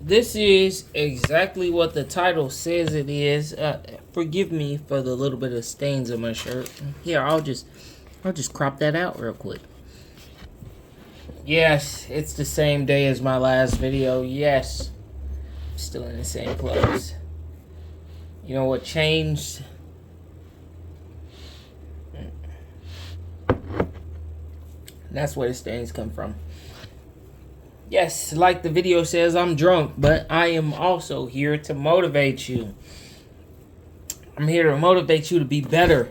This is exactly what the title says it is. Forgive me for the little bit of stains on my shirt. Here, I'll just crop that out real quick. Yes, it's the same day as my last video. Yes, I'm still in the same clothes. You know what changed? That's where the stains come from. Yes, like the video says, I'm drunk, but I am also here to motivate you. I'm here to motivate you to be better,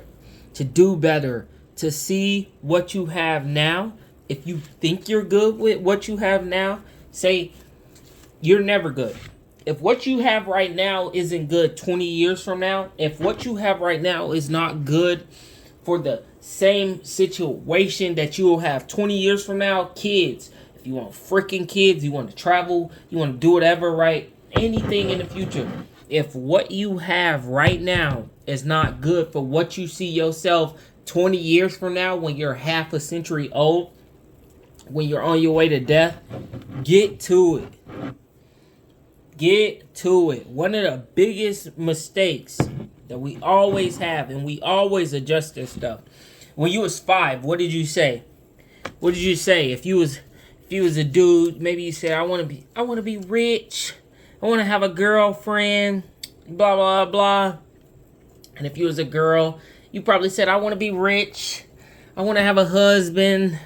to do better, to see what you have now. If you think you're good with what you have now, say you're never good. If what you have right now isn't good 20 years from now, if what you have right now is not good for the same situation that you will have 20 years from now, kids, if you want freaking kids, you want to travel, you want to do whatever, right? Anything in the future. If what you have right now is not good for what you see yourself 20 years from now, when you're half a century old, when you're on your way to death, get to it. Get to it. One of the biggest mistakes that we always have, and we always adjust this stuff. When you was 5, what did you say? What did you say? If you was a dude, maybe you said, I want to be rich. I want to have a girlfriend, blah, blah, blah. And if you was a girl, you probably said, I want to be rich. I want to have a husband.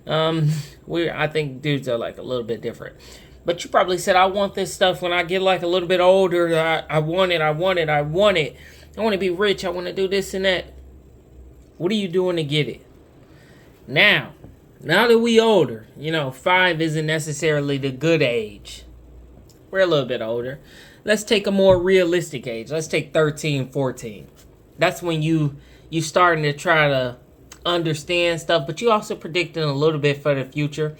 I think dudes are like a little bit different. But you probably said, I want this stuff when I get like a little bit older. I want it. I want to be rich. I want to do this and that. What are you doing to get it? Now that we older, 5 isn't necessarily the good age. We're a little bit older. Let's take a more realistic age. Let's take 13, 14. That's when you starting to try to understand stuff, but you also predicting a little bit for the future.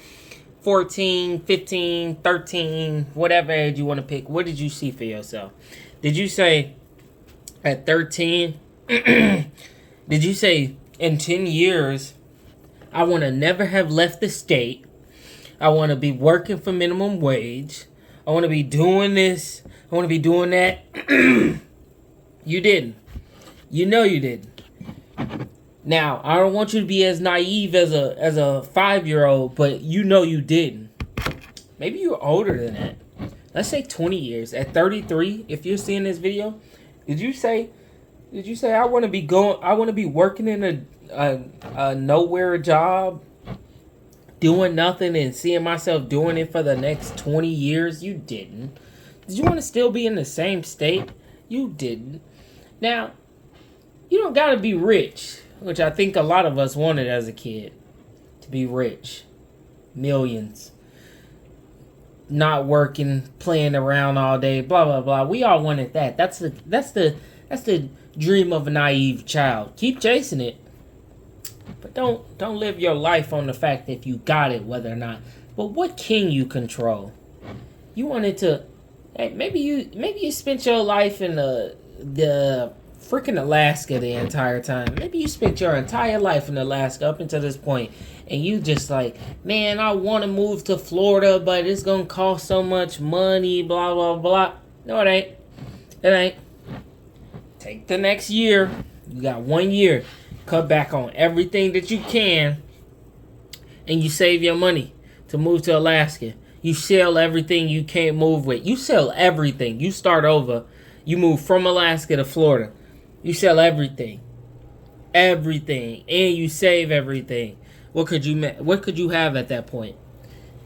14, 15, 13, whatever age you want to pick. What did you see for yourself? Did you say at 13, did you say in 10 years, I want to never have left the state. I want to be working for minimum wage. I want to be doing this. I want to be doing that. You didn't. You know you didn't. Now, I don't want you to be as naive as a 5-year-old, but you know you didn't. Maybe you're older than that. Let's say 20 years. At 33, if you're seeing this video, did you say I want to be working in a nowhere job, doing nothing and seeing myself doing it for the next 20 years? You didn't. Did you want to still be in the same state? You didn't. Now, you don't got to be rich, which I think a lot of us wanted as a kid, to be rich. Millions. Not working, playing around all day, blah, blah, blah. We all wanted that. That's the dream of a naive child. Keep chasing it. But don't live your life on the fact that if you got it, whether or not. But what can you control? You wanted to. Hey, maybe you spent your life in the freaking Alaska the entire time. Maybe you spent your entire life in Alaska up until this point, and you just like, man, I want to move to Florida, but it's gonna cost so much money. Blah blah blah. No, it ain't. It ain't. Take the next year. You got 1 year. Cut back on everything that you can, and you save your money to move to Alaska. You sell everything you can't move with. You sell everything. You start over. You move from Alaska to Florida. You sell everything. Everything. And you save everything. What could you have at that point?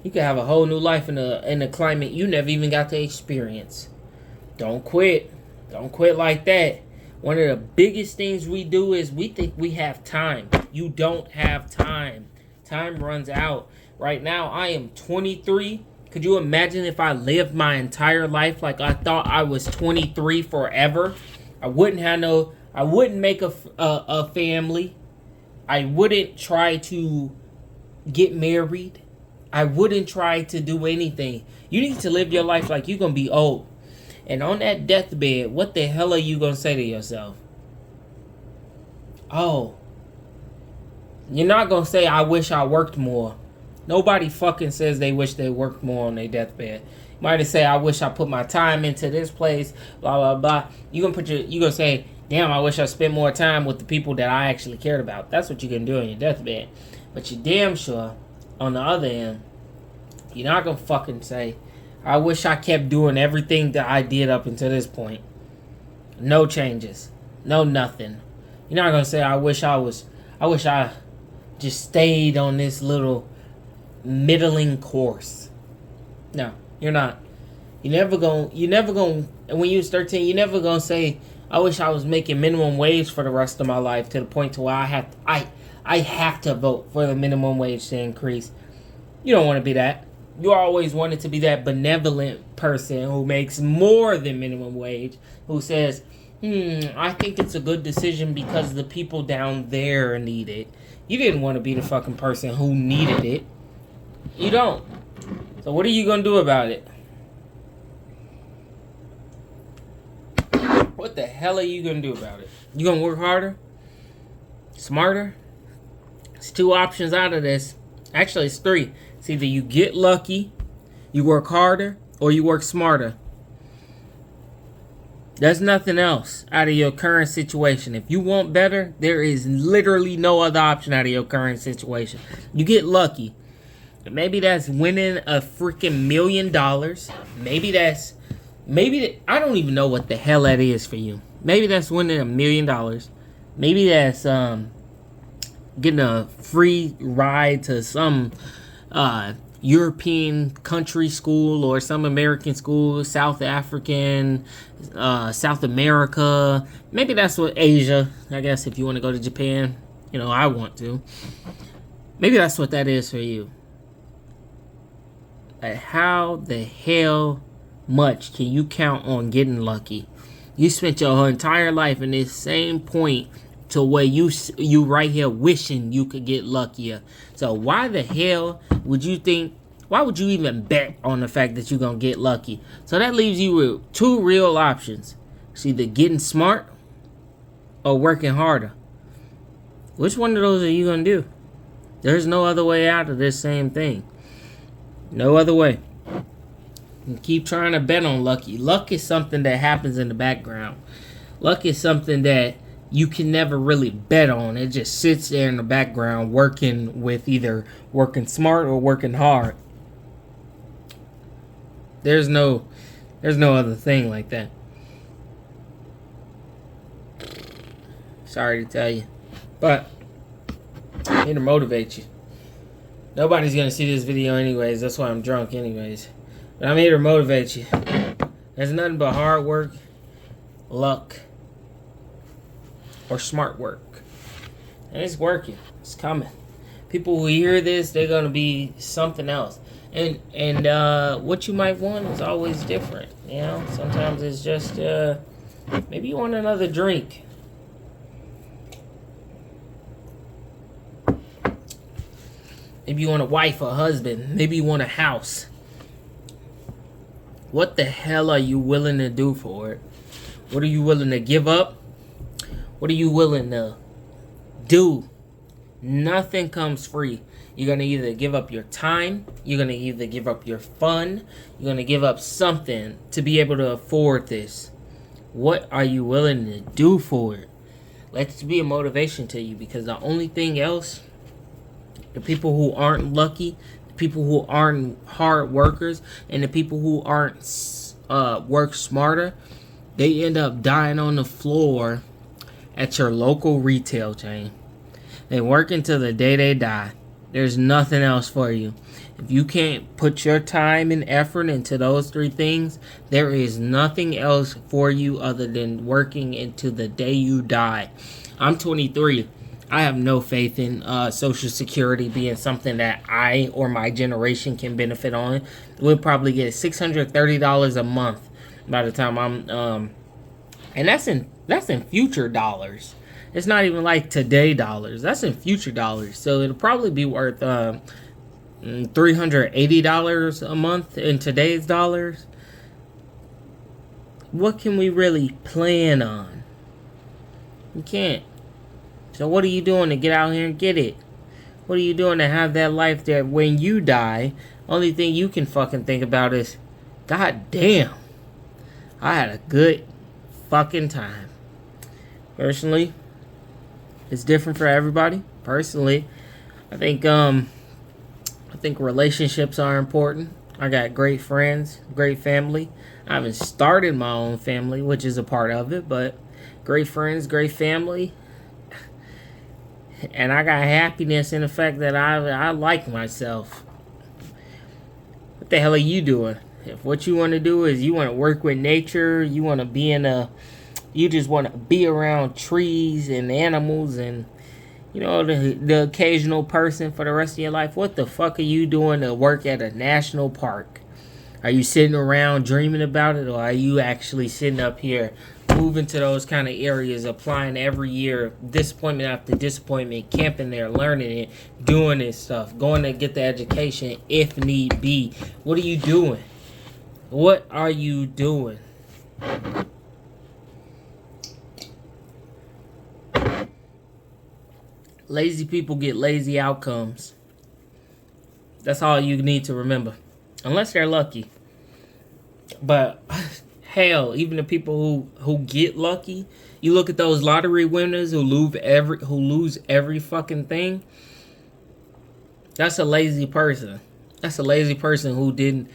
You could have a whole new life in a climate you never even got to experience. Don't quit. Don't quit like that. One of the biggest things we do is we think we have time. You don't have time. Time runs out. Right now, I am 23. Could you imagine if I lived my entire life like I thought I was 23 forever? I wouldn't make a family. I wouldn't try to get married. I wouldn't try to do anything. You need to live your life like you're going to be old. And on that deathbed, what the hell are you going to say to yourself? Oh, you're not going to say, I wish I worked more. Nobody fucking says they wish they worked more on their deathbed. You might say, I wish I put my time into this place, blah, blah, blah. You gonna say, damn, I wish I spent more time with the people that I actually cared about. That's what you can do on your deathbed. But you're damn sure, on the other end, you're not gonna fucking say, I wish I kept doing everything that I did up until this point. No changes. No nothing. You're not gonna say, I wish I just stayed on this little middling course. No, you're not. You never gonna, and when you was 13, you never gonna say, I wish I was making minimum wage for the rest of my life to the point to where I have to vote for the minimum wage to increase. You don't want to be that. You always wanted to be that benevolent person who makes more than minimum wage, who says, I think it's a good decision because the people down there need it. You didn't want to be the fucking person who needed it. You don't. So what are you going to do about it? What the hell are you going to do about it? You going to work harder? Smarter? It's 2 options out of this. Actually, it's 3. It's either you get lucky, you work harder, or you work smarter. There's nothing else out of your current situation. If you want better, there is literally no other option out of your current situation. You get lucky. Maybe that's winning a freaking $1 million. I don't even know what the hell that is for you. Maybe that's winning $1 million. Maybe that's getting a free ride to some European country school or some American school, South African, South America. Maybe that's what Asia, I guess, if you want to go to Japan. I want to. Maybe that's what that is for you. Like, how the hell much can you count on getting lucky? You spent your whole entire life in this same point to where you right here wishing you could get luckier. So why the hell would you think, why would you even bet on the fact that you're going to get lucky? So that leaves you with 2 real options. It's either getting smart or working harder. Which one of those are you going to do? There's no other way out of this same thing. No other way. And keep trying to bet on lucky. Luck is something that happens in the background. Luck is something that you can never really bet on. It just sits there in the background working with either working smart or working hard. There's no other thing like that. Sorry to tell you. But I'm here to motivate you. Nobody's going to see this video anyways. That's why I'm drunk anyways. But I'm here to motivate you. There's nothing but hard work, luck, or smart work. And it's working. It's coming. People who hear this, they're going to be something else. And what you might want is always different. Sometimes it's just, maybe you want another drink. Maybe you want a wife or a husband. Maybe you want a house. What the hell are you willing to do for it? What are you willing to give up? What are you willing to do? Nothing comes free. You're going to either give up your time. You're going to either give up your fun. You're going to give up something to be able to afford this. What are you willing to do for it? Let's be a motivation to you, because the only thing else, the people who aren't lucky, the people who aren't hard workers, and the people who aren't work smarter, they end up dying on the floor at your local retail chain. They work until the day they die. There's nothing else for you. If you can't put your time and effort into those 3 things, there is nothing else for you other than working into the day you die. I'm 23. I have no faith in Social Security being something that I or my generation can benefit on. We'll probably get $630 a month by the time I'm and that's in future dollars. It's not even like today dollars. That's in future dollars. So it'll probably be worth $380 a month in today's dollars. What can we really plan on? We can't. So what are you doing to get out here and get it? What are you doing to have that life that when you die, only thing you can fucking think about is, God damn, I had a good fucking time. Personally, it's different for everybody. Personally, I think relationships are important. I got great friends, great family. I haven't started my own family, which is a part of it, but great friends, great family. And I got happiness in the fact that I like myself. What the hell are you doing? If what you want to do is you want to work with nature, you want to be you just want to be around trees and animals and, you know, the occasional person for the rest of your life, what the fuck are you doing to work at a national park? Are you sitting around dreaming about it, or are you actually sitting up here moving to those kind of areas, applying every year, disappointment after disappointment, camping there, learning it, doing this stuff, going to get the education if need be? What are you doing? What are you doing? Lazy people get lazy outcomes. That's all you need to remember. Unless they're lucky. But hell, even the people who get lucky, you look at those lottery winners who lose every fucking thing. That's a lazy person. That's a lazy person who didn't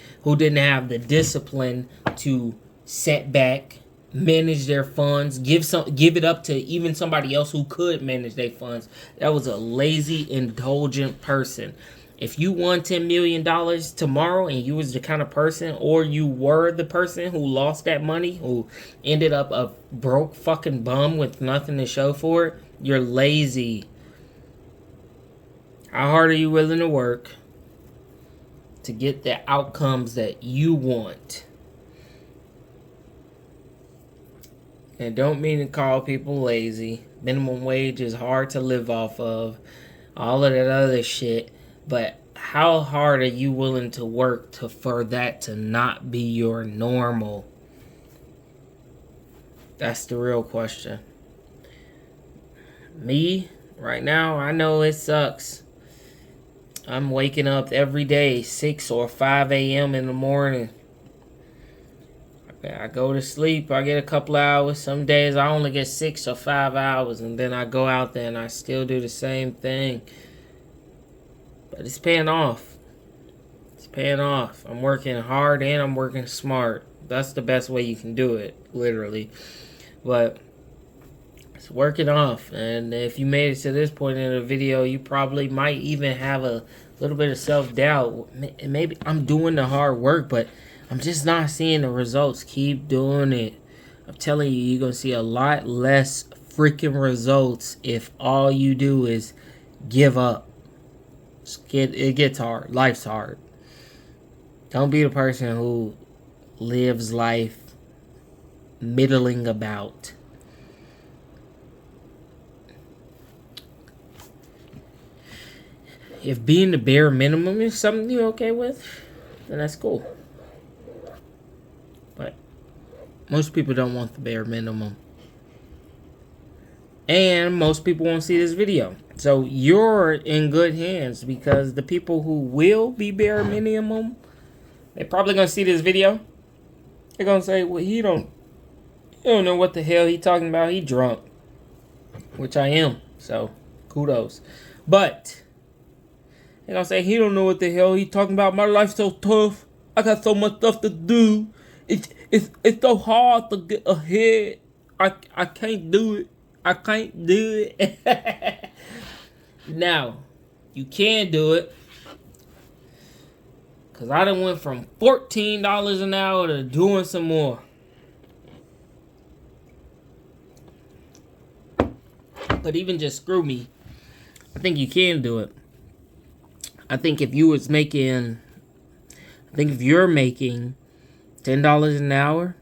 have the discipline to set back, manage their funds, give it up to even somebody else who could manage their funds. That was a lazy, indulgent person. If you won $10 million tomorrow and you was the kind of person, or you were the person who lost that money, who ended up a broke fucking bum with nothing to show for it, you're lazy. How hard are you willing to work to get the outcomes that you want? And don't mean to call people lazy. Minimum wage is hard to live off of. All of that other shit. But how hard are you willing to work for that to not be your normal? That's the real question. Me, right now, I know it sucks. I'm waking up every day, 6 or 5 a.m. in the morning. I go to sleep, I get a couple hours. Some days I only get 6 or 5 hours, and then I go out there and I still do the same thing. But it's paying off. It's paying off. I'm working hard and I'm working smart. That's the best way you can do it, literally. But it's working off. And if you made it to this point in the video, you probably might even have a little bit of self-doubt. Maybe I'm doing the hard work, but I'm just not seeing the results. Keep doing it. I'm telling you, you're going to see a lot less freaking results if all you do is give up. It gets hard. Life's hard. Don't be the person who lives life middling about. If being the bare minimum is something you're okay with, then that's cool. But most people don't want the bare minimum. And most people won't see this video. So you're in good hands, because the people who will be bare minimum, they're probably going to see this video. They're going to say, well, he don't know what the hell he talking about. He drunk. Which I am. So kudos. But they're going to say, he don't know what the hell he talking about. My life's so tough. I got so much stuff to do. It's so hard to get ahead. I can't do it. I can't do it. Now, you can do it. Because I done went from $14 an hour to doing some more. But even just screw me, I think you can do it. I think if you're making $10 an hour,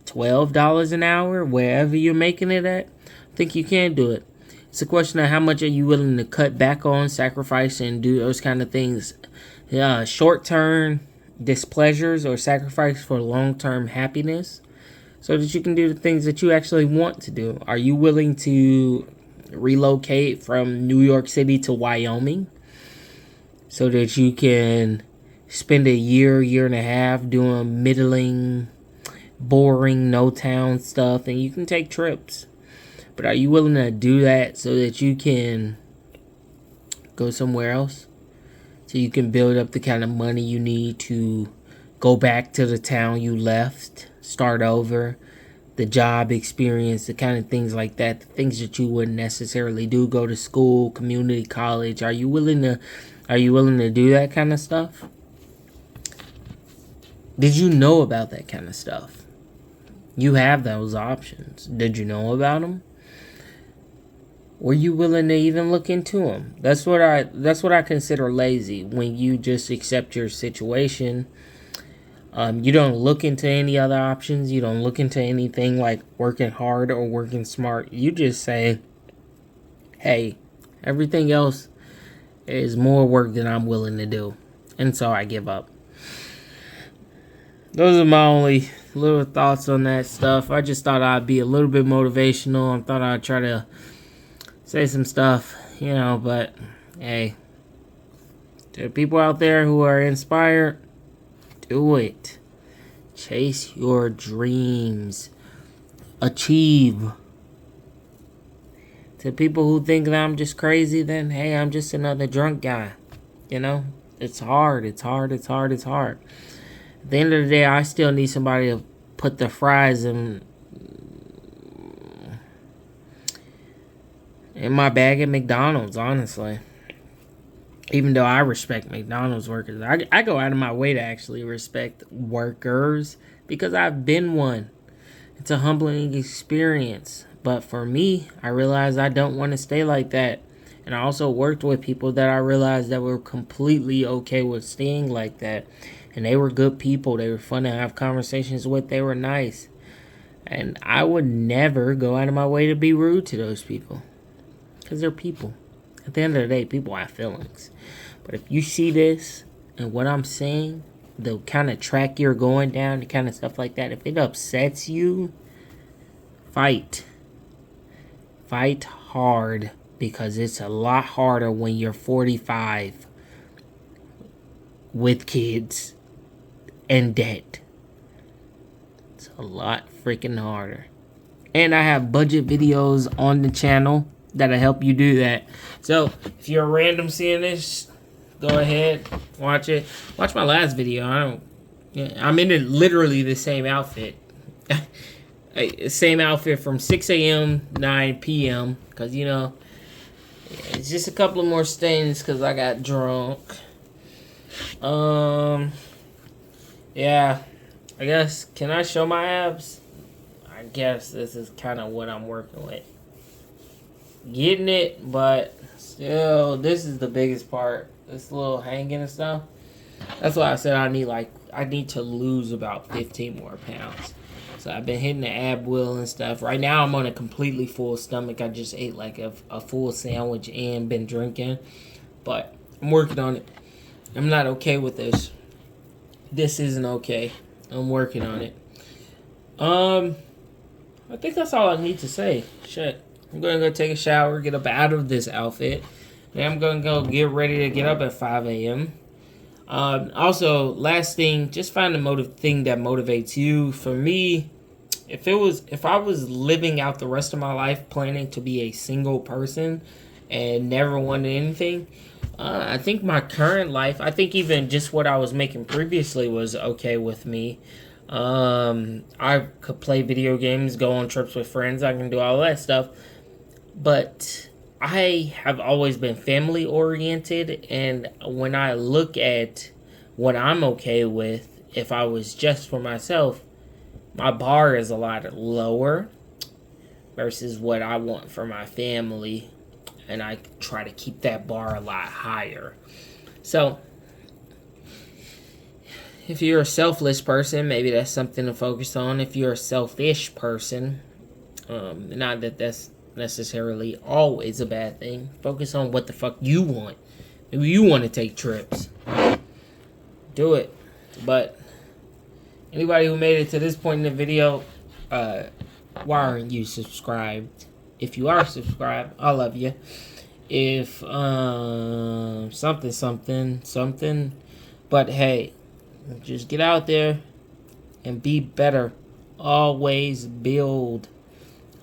$12 an hour, wherever you're making it at, I think you can do it. It's a question of how much are you willing to cut back on, sacrifice, and do those kind of things. Short-term displeasures or sacrifice for long-term happiness, so that you can do the things that you actually want to do. Are you willing to relocate from New York City to Wyoming so that you can spend a year and a half doing middling, boring, no town stuff, and you can take trips. But are you willing to do that so that you can go somewhere else? So you can build up the kind of money you need to go back to the town you left, start over, the job experience, the kind of things like that, the things that you wouldn't necessarily do, go to school, community college. Are you willing to do that kind of stuff? Did you know about that kind of stuff? You have those options. Did you know about them? Were you willing to even look into them? That's what I consider lazy. When you just accept your situation, you don't look into any other options. You don't look into anything like working hard or working smart. You just say, "Hey, everything else is more work than I'm willing to do," and so I give up. Those are my only little thoughts on that stuff. I just thought I'd be a little bit motivational. I thought I'd try to say some stuff, but hey, there are people out there who are inspired. Do it. Chase your dreams. Achieve. To people who think that I'm just crazy, then hey, I'm just another drunk guy. It's hard. It's hard. At the end of the day, I still need somebody to put the fries in my bag at McDonald's, honestly. Even though I respect McDonald's workers, I go out of my way to actually respect workers because I've been one. It's a humbling experience. But for me, I realized I don't want to stay like that. And I also worked with people that I realized that were completely okay with staying like that. And they were good people. They were fun to have conversations with. They were nice. And I would never go out of my way to be rude to those people. Because they're people. At the end of the day, people have feelings. But if you see this and what I'm saying, the kind of track you're going down, the kind of stuff like that, if it upsets you, fight. Fight hard. Because it's a lot harder when you're 45 with kids and debt. It's a lot freaking harder. And I have budget videos on the channel that'll help you do that. So if you're random seeing this, go ahead, watch it. Watch my last video. I'm in literally the same outfit. Same outfit from 6 a.m. 9 p.m. because it's just a couple of more stains because I got drunk. Yeah, I guess, can I show my abs? I guess this is kind of what I'm working with. Getting it, but still, this is the biggest part. This little hanging and stuff. That's why I said I need to lose about 15 more pounds. So I've been hitting the ab wheel and stuff. Right now I'm on a completely full stomach. I just ate like a full sandwich and been drinking. But I'm working on it. I'm not okay with this. This isn't okay. I'm working on it. I think that's all I need to say. Shit. I'm going to go take a shower, get up out of this outfit. Then I'm going to go get ready to get up at 5 a.m. Also, last thing, just find the thing that motivates you. For me, if I was living out the rest of my life planning to be a single person and never wanted anything, I think my current life, I think even just what I was making previously was okay with me. I could play video games, go on trips with friends, I can do all that stuff. But I have always been family oriented, and when I look at what I'm okay with, if I was just for myself, my bar is a lot lower versus what I want for my family, and I try to keep that bar a lot higher. So if you're a selfless person, maybe that's something to focus on. If you're a selfish person, not that that's necessarily always a bad thing. Focus on what the fuck you want. Maybe you want to take trips. Do it. But anybody who made it to this point in the video, why aren't you subscribed? If you are subscribed, I love you. If something, but hey, just get out there and be better. Always build.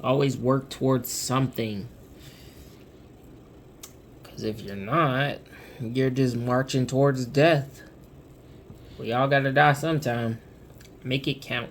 Always work towards something. Because if you're not, you're just marching towards death. We all gotta die sometime. Make it count.